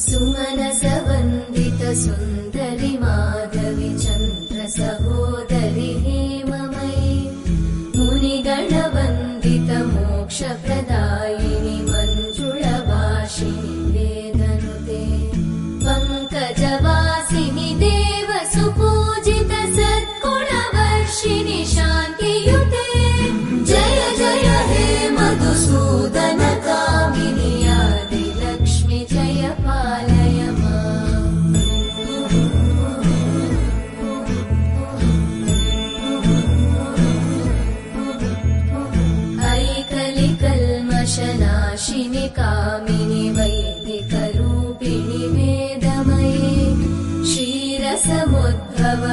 सुमनसवन्दित सुन्दरि माधवि चन्द्र सहोदरि हेममयि मुनिगणवन्दित मोक्षप्रदायिनि मञ्जुळभाषिणि वेदनुते पङ्कजवासिनि देव सुपूजित सद्गुणवर्षिणि शान्तियुते जय जय हे मधुसूदन कामिनि आदिलक्ष्मि जय पालय माम् ऐकलिकल्मषनाशिनि कामिनि वैदिकरूपिणि वेदमये क्षीरसमुद्भव